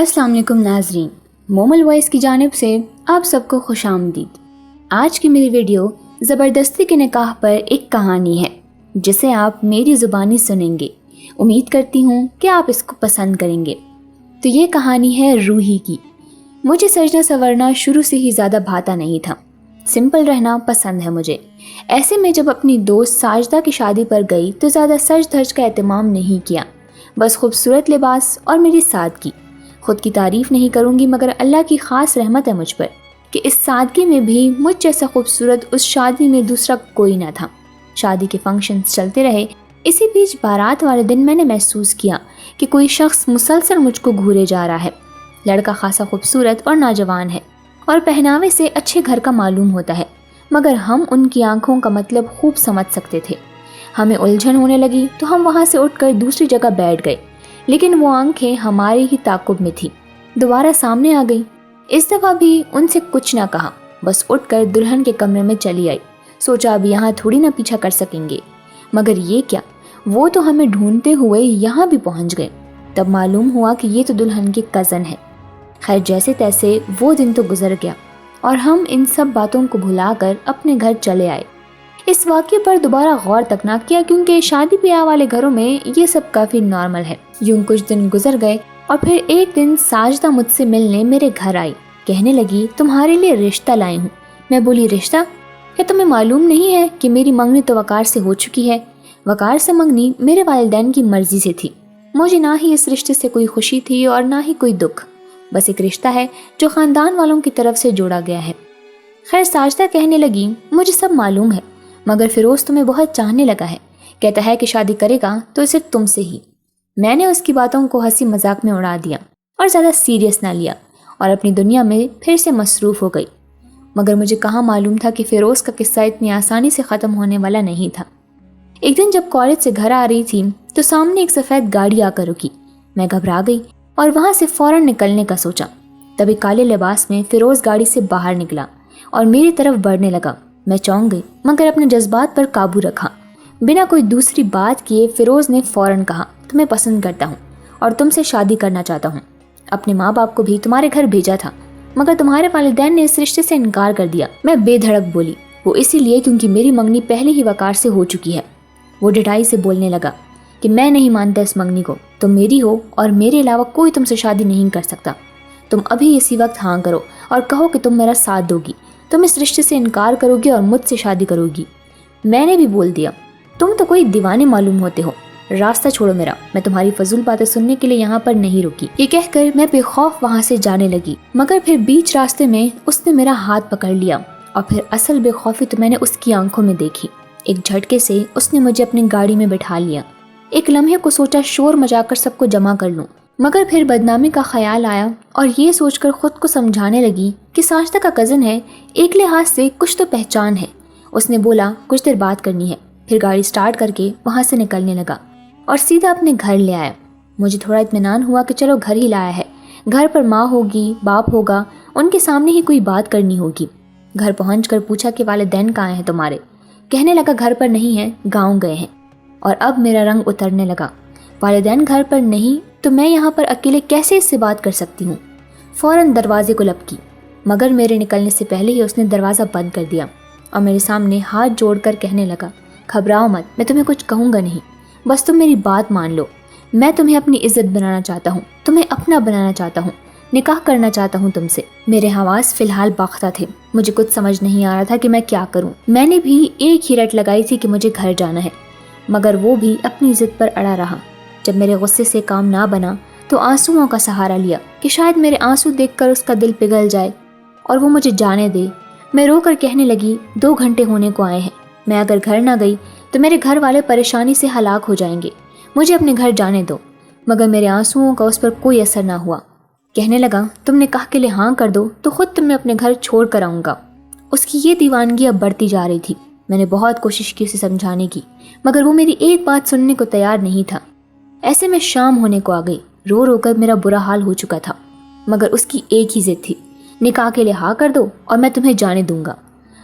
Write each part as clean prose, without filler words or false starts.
अस्सलाम वालेकुम नाजरीन, मोमल वॉइस की जानिब से आप सबको खुश आमदीद। आज की मेरी वीडियो ज़बरदस्ती के निकाह पर एक कहानी है जिसे आप मेरी ज़ुबानी सुनेंगे। उम्मीद करती हूँ कि आप इसको पसंद करेंगे। तो ये कहानी है रूही की। मुझे सजना संवरना शुरू से ही ज़्यादा भाता नहीं था, सिंपल रहना पसंद है मुझे। ऐसे में जब अपनी दोस्त साजदा की शादी पर गई तो ज़्यादा सज धज का एहतमाम नहीं किया, बस खूबसूरत लिबास और मेरी सादगी। खुद की तारीफ़ नहीं करूँगी, मगर अल्लाह की ख़ास रहमत है मुझ पर कि इस सादगी में भी मुझ जैसा खूबसूरत उस शादी में दूसरा कोई ना था। शादी के फंक्शंस चलते रहे। इसी बीच बारात वाले दिन मैंने महसूस किया कि कोई शख्स मुसलसल मुझको घूरे जा रहा है। लड़का खासा खूबसूरत और नौजवान है और पहनावे से अच्छे घर का मालूम होता है, मगर हम उनकी आंखों का मतलब खूब समझ सकते थे। हमें उलझन होने लगी तो हम वहाँ से उठकर दूसरी जगह बैठ गए, लेकिन वो आंखें हमारी ही ताक़ुब में थी। दोबारा सामने आ गई। इस दफ़ा भी उनसे कुछ ना कहा, बस उठकर दुल्हन के कमरे में चली आई। सोचा अब यहाँ थोड़ी ना पीछा कर सकेंगे, मगर ये क्या, वो तो हमें ढूंढते हुए यहाँ भी पहुँच गए। तब मालूम हुआ कि ये तो दुल्हन की कज़न है। खैर जैसे तैसे वो दिन तो गुजर गया और हम इन सब बातों को भुलाकर अपने घर चले आए। इस वाक़ये पर दोबारा गौर तक ना किया, क्योंकि शादी ब्याह वाले घरों में ये सब काफ़ी नॉर्मल है। यूं कुछ दिन गुजर गए और फिर एक दिन साजदा मुझसे मिलने मेरे घर आई। कहने लगी, तुम्हारे लिए रिश्ता लाई हूँ। मैं बोली, रिश्ता? क्या तुम्हें मालूम नहीं है कि मेरी मंगनी तो वकार से हो चुकी है? वकार से मंगनी मेरे वालिदैन की मर्जी से थी। मुझे ना ही इस रिश्ते से कोई खुशी थी और ना ही कोई दुख। बस एक रिश्ता है जो ख़ानदान वालों की तरफ से जोड़ा गया है। खैर साजदा कहने लगी, मुझे सब मालूम है, मगर फिरोज़ तुम्हें बहुत चाहने लगा है। कहता है कि शादी करेगा तो सिर्फ तुमसे ही। मैंने उसकी बातों को हंसी मजाक में उड़ा दिया और ज़्यादा सीरियस ना लिया और अपनी दुनिया में फिर से मसरूफ़ हो गई। मगर मुझे कहाँ मालूम था कि फ़िरोज़ का किस्सा इतनी आसानी से ख़त्म होने वाला नहीं था। एक दिन जब कॉलेज से घर आ रही थी तो सामने एक सफ़ेद गाड़ी आकर रुकी। मैं घबरा गई और वहाँ से फ़ौरन निकलने का सोचा। तभी काले लिबास में फ़िरोज़ गाड़ी से बाहर निकला और मेरी तरफ बढ़ने लगा। मैं चौंक गई, मगर अपने जज्बात पर काबू रखा। बिना कोई दूसरी बात किए फ़िरोज़ ने फ़ौरन कहा, तुम्हें पसंद करता हूँ और तुमसे शादी करना चाहता हूँ। अपने माँ बाप को भी तुम्हारे घर भेजा था, मगर तुम्हारे वालिदैन ने इस रिश्ते से इनकार कर दिया। मैं बेधड़क बोली, वो इसीलिए क्योंकि मेरी मंगनी पहले ही वकार से हो चुकी है। वो ढिठाई से बोलने लगा कि मैं नहीं मानता इस मंगनी को। तुम मेरी हो और मेरे अलावा कोई तुमसे शादी नहीं कर सकता। तुम अभी इसी वक्त हाँ करो और कहो कि तुम मेरा साथ दोगी। तुम इस रिश्ते से इनकार करोगी और मुझसे शादी करोगी। मैंने भी बोल दिया, तुम तो कोई दीवाने मालूम होते हो, रास्ता छोड़ो मेरा। मैं तुम्हारी फजूल बातें सुनने के लिए यहाँ पर नहीं रुकी। ये कहकर मैं बेखौफ वहाँ से जाने लगी, मगर फिर बीच रास्ते में उसने मेरा हाथ पकड़ लिया और फिर असल बेखौफी तो मैंने उसकी आंखों में देखी। एक झटके से उसने मुझे अपनी गाड़ी में बिठा लिया। एक लम्हे को सोचा शोर मचाकर सबको जमा कर लूँ, मगर फिर बदनामी का ख्याल आया और ये सोचकर खुद को समझाने लगी कि साजदा का कज़न है, एक लिहाज से कुछ तो पहचान है। उसने बोला, कुछ देर बात करनी है। फिर गाड़ी स्टार्ट करके वहाँ से निकलने लगा और सीधा अपने घर ले आया। मुझे थोड़ा इत्मीनान हुआ कि चलो घर ही लाया है, घर पर माँ होगी, बाप होगा, उनके सामने ही कोई बात करनी होगी। घर पहुँचकर पूछा कि वालिदैन कहाँ हैं तुम्हारे? कहने लगा, घर पर नहीं है, गाँव गए हैं। और अब मेरा रंग उतरने लगा। वालिदैन घर पर नहीं तो मैं यहाँ पर अकेले कैसे इससे बात कर सकती हूँ? फ़ौरन दरवाजे को लपकी, मगर मेरे निकलने से पहले ही उसने दरवाज़ा बंद कर दिया और मेरे सामने हाथ जोड़कर कहने लगा, घबराओ मत, मैं तुम्हें कुछ कहूँगा नहीं, बस तुम मेरी बात मान लो। मैं तुम्हें अपनी इज्जत बनाना चाहता हूँ, तुम्हें अपना बनाना चाहता हूँ, निकाह करना चाहता हूँ तुमसे। मेरे हवास फ़िलहाल बाख्ता थे। मुझे कुछ समझ नहीं आ रहा था कि मैं क्या करूँ। मैंने भी एक ही रट लगाई थी कि मुझे घर जाना है, मगर वो भी अपनी ज़िद पर अड़ा रहा। जब मेरे गुस्से से काम ना बना तो आंसुओं का सहारा लिया कि शायद मेरे आंसू देखकर उसका दिल पिघल जाए और वो मुझे जाने दे। मैं रोकर कहने लगी, 2 घंटे होने को आए हैं, मैं अगर घर ना गई तो मेरे घर वाले परेशानी से हलाक हो जाएंगे। मुझे अपने घर जाने दो। मगर मेरे आंसुओं का उस पर कोई असर ना हुआ। कहने लगा, तुम निकाह के लिए हाँ कर दो तो खुद तुम्हें अपने घर छोड़ कर आऊँगा। उसकी ये दीवानगी अब बढ़ती जा रही थी। मैंने बहुत कोशिश की उसे समझाने की, मगर वो मेरी एक बात सुनने को तैयार नहीं था। ऐसे में शाम होने को आ गई। रो रो कर मेरा बुरा हाल हो चुका था, मगर उसकी एक ही जिद थी, निकाह के लिए हाँ कर दो और मैं तुम्हें जाने दूंगा।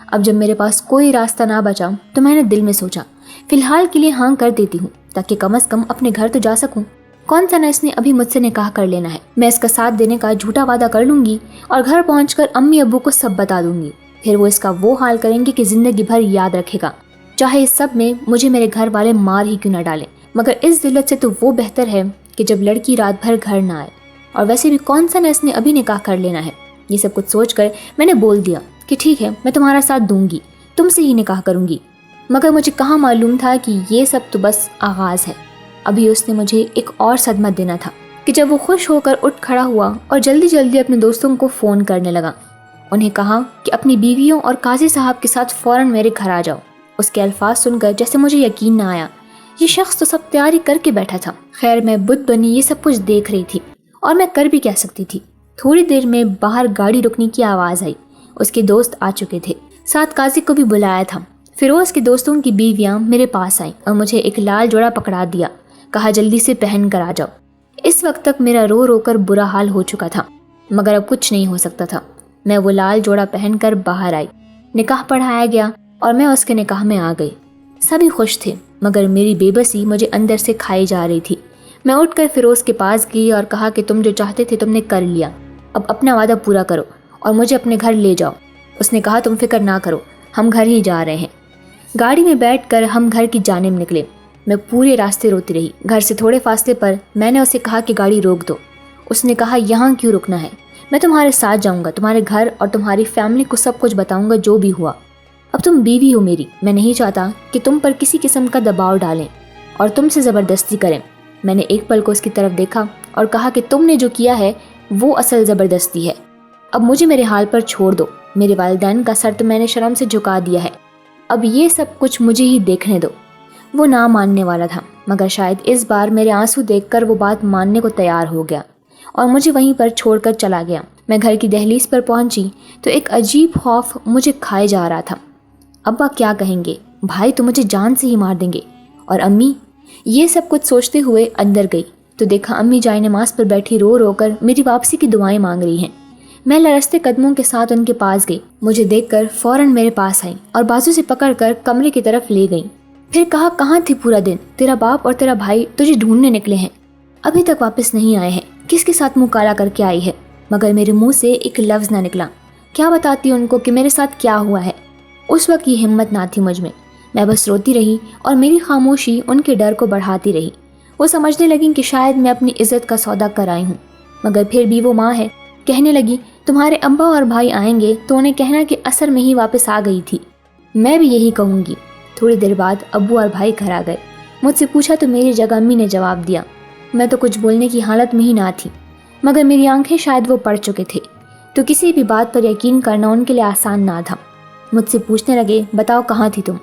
अब जब मेरे पास कोई रास्ता ना बचा तो मैंने दिल में सोचा, फ़िलहाल के लिए हाँ कर देती हूँ ताकि कम से कम अपने घर तो जा सकूँ। कौन सा न इसने अभी मुझसे निकाह कर लेना है। मैं इसका साथ देने का झूठा वादा कर लूँगी और घर पहुँचकर अम्मी अब्बू को सब बता दूँगी। फिर वो इसका वो हाल करेंगे कि ज़िंदगी भर याद रखेगा, चाहे इस सब में मुझे मेरे घर वाले मार ही क्यों न डालें। मगर इस जिल्लत से तो वो बेहतर है कि जब लड़की रात भर घर ना आए। और वैसे भी कौन सा न इसने अभी निकाह कर लेना है। ये सब कुछ सोचकर मैंने बोल दिया कि ठीक है, मैं तुम्हारा साथ दूंगी, तुमसे ही निकाह करूंगी। मगर मुझे कहाँ मालूम था कि ये सब तो बस आगाज़ है। अभी उसने मुझे एक और सदमा देना था कि जब वो खुश होकर उठ खड़ा हुआ और जल्दी जल्दी अपने दोस्तों को फ़ोन करने लगा। उन्हें कहा कि अपनी बीवियों और काजी साहब के साथ फ़ौरन मेरे घर आ जाओ। उसके अल्फाज सुनकर जैसे मुझे यकीन ना आया। ये शख्स तो सब तैयारी करके बैठा था। खैर, मैं बुत बनी ये सब कुछ देख रही थी और मैं कर भी कह सकती थी। थोड़ी देर में बाहर गाड़ी रुकने की आवाज़ आई। उसके दोस्त आ चुके थे, साथ काजी को भी बुलाया था। फिरोज़ के दोस्तों की बीवियां मेरे पास आईं और मुझे एक लाल जोड़ा पकड़ा दिया। कहा जल्दी से पहन कर आ जाओ। इस वक्त तक मेरा रो रो कर बुरा हाल हो चुका था, मगर अब कुछ नहीं हो सकता था। मैं वो लाल जोड़ा पहनकर बाहर आई। निकाह पढ़ाया गया और मैं उसके निकाह में आ गई। सभी खुश थे, मगर मेरी बेबसी मुझे अंदर से खाई जा रही थी। मैं उठकर फिरोज़ के पास गई और कहा कि तुम जो चाहते थे तुमने कर लिया, अब अपना वादा पूरा करो और मुझे अपने घर ले जाओ। उसने कहा तुम फिक्र ना करो, हम घर ही जा रहे हैं। गाड़ी में बैठकर हम घर की जानिब निकले। मैं पूरे रास्ते रोती रही। घर से थोड़े फासले पर मैंने उसे कहा कि गाड़ी रोक दो। उसने कहा यहाँ क्यों रुकना है, मैं तुम्हारे साथ जाऊँगा, तुम्हारे घर और तुम्हारी फैमिली को सब कुछ बताऊँगा जो भी हुआ। अब तुम बीवी हो मेरी, मैं नहीं चाहता कि तुम पर किसी किस्म का दबाव डालें और तुमसे ज़बरदस्ती करें। मैंने एक पल को उसकी तरफ देखा और कहा कि तुमने जो किया है वो असल ज़बरदस्ती है। अब मुझे मेरे हाल पर छोड़ दो। मेरे वालिदैन का सर तो मैंने शर्म से झुका दिया है, अब ये सब कुछ मुझे ही देखने दो। वो ना मानने वाला था, मगर शायद इस बार मेरे आंसू देखकर वो बात मानने को तैयार हो गया और मुझे वहीं पर छोड़कर चला गया। मैं घर की दहलीज पर पहुंची तो एक अजीब खौफ मुझे खाए जा रहा था। अब्बा क्या कहेंगे, भाई तो मुझे जान से ही मार देंगे, और अम्मी। ये सब कुछ सोचते हुए अंदर गई तो देखा अम्मी जाए नमाज पर बैठी रो रो कर मेरी वापसी की दुआएं मांग रही हैं। मैं लरसते कदमों के साथ उनके पास गई। मुझे देखकर फौरन मेरे पास आई और बाजू से पकड़कर कमरे की तरफ ले गई। फिर कहा कहाँ थी पूरा दिन, तेरा बाप और तेरा भाई तुझे ढूंढने निकले हैं, अभी तक वापस नहीं आए हैं। किसके साथ मुँह काला करके आई है। मगर मेरे मुंह से एक लफ्ज़ ना निकला। क्या बताती उनको कि मेरे साथ क्या हुआ है। उस वक्त ये हिम्मत ना थी मुझ में। मैं बस रोती रही और मेरी खामोशी उनके डर को बढ़ाती रही। वो समझने लगी कि शायद मैं अपनी इज्जत का सौदा कर आई हूँ, मगर फिर भी वो माँ है। कहने लगी तुम्हारे अब्बा और भाई आएंगे तो उन्हें कहना कि असर में ही वापस आ गई थी। मैं भी यही कहूँगी। थोड़ी देर बाद अब्बू और भाई घर आ गए। मुझसे पूछा तो मेरी जगह अम्मी ने जवाब दिया। मैं तो कुछ बोलने की हालत में ही ना थी, मगर मेरी आंखें शायद वो पढ़ चुके थे, तो किसी भी बात पर यकीन करना उनके लिए आसान ना था। मुझसे पूछने लगे बताओ कहाँ थी तुम,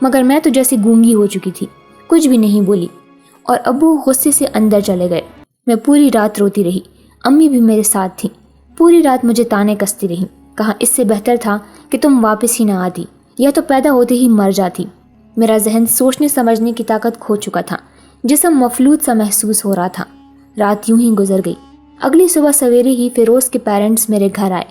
मगर मैं तो जैसे गूंगी हो चुकी थी, कुछ भी नहीं बोली और अब्बू गुस्से से अंदर चले गए। मैं पूरी रात रोती रही। अम्मी भी मेरे साथ थी। पूरी रात मुझे ताने कसती रही। कहा इससे बेहतर था कि तुम वापस ही ना आती, या तो पैदा होते ही मर जाती। मेरा जहन सोचने समझने की ताकत खो चुका था। जिस्म मफलूज सा महसूस हो रहा था। रात यूं ही गुजर गई। अगली सुबह सवेरे ही फिरोज़ के पेरेंट्स मेरे घर आए।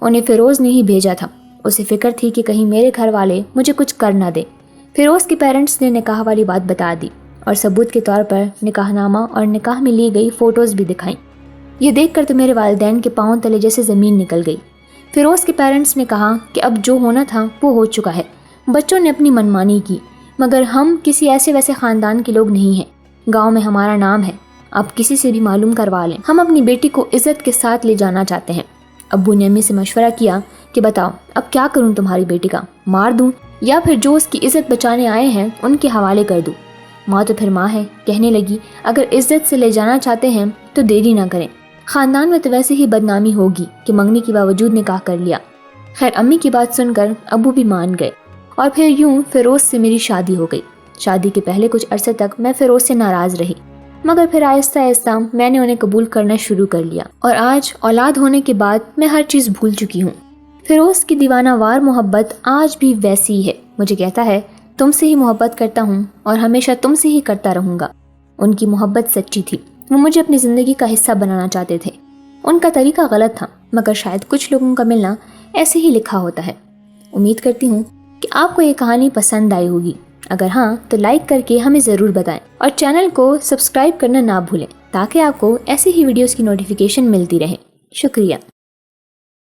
उन्हें फिरोज़ ने ही भेजा था। उसे फिक्र थी कि कहीं मेरे घर वाले मुझे कुछ कर ना दे। फिरोज़ के पेरेंट्स ने निकाह वाली बात बता दी और सबूत के तौर पर निकाहनामा और निकाह में ली गई फ़ोटोज़ भी दिखाई। ये देखकर तो मेरे वालिदैन के पाँव तले जैसे ज़मीन निकल गई। फिरोज़ के पेरेंट्स ने कहा कि अब जो होना था वो हो चुका है। बच्चों ने अपनी मनमानी की, मगर हम किसी ऐसे वैसे ख़ानदान के लोग नहीं हैं। गांव में हमारा नाम है, आप किसी से भी मालूम करवा लें। हम अपनी बेटी को इज़्ज़त के साथ ले जाना चाहते हैं। अब्बू ने अम्मी से मशवरा किया कि बताओ अब क्या करूं, तुम्हारी बेटी का मार दूं या फिर जो उसकी इज़्ज़त बचाने आए हैं उनके हवाले कर दूं। माँ तो फिर माँ है। कहने लगी अगर इज़्ज़त से ले जाना चाहते हैं तो देरी ना करें। ख़ानदान में तो वैसे ही बदनामी होगी कि मंगनी के बावजूद निकाह कर लिया। खैर अम्मी की बात सुनकर अब्बू भी मान गए और फिर यूं फिरोज़ से मेरी शादी हो गई। शादी के पहले कुछ अरसे तक मैं फिरोज़ से नाराज़ रही, मगर फिर आहिस्ता आहिस्ता मैंने उन्हें कबूल करना शुरू कर लिया और आज औलाद होने के बाद मैं हर चीज़ भूल चुकी हूँ। फिरोज़ की दीवानावार मोहब्बत आज भी वैसी ही है। मुझे कहता है तुमसे ही मोहब्बत करता हूँ और हमेशा तुमसे ही करता रहूँगा। उनकी मोहब्बत सच्ची थी। वो मुझे अपनी ज़िंदगी का हिस्सा बनाना चाहते थे। उनका तरीका गलत था, मगर शायद कुछ लोगों का मिलना ऐसे ही लिखा होता है। उम्मीद करती हूँ कि आपको ये कहानी पसंद आई होगी। اگر ہاں تو لائک کر کے ہمیں ضرور بتائیں اور چینل کو سبسکرائب کرنا نہ بھولیں تاکہ آپ کو ایسی ہی ویڈیوز کی نوٹیفیکیشن ملتی رہے۔ شکریہ۔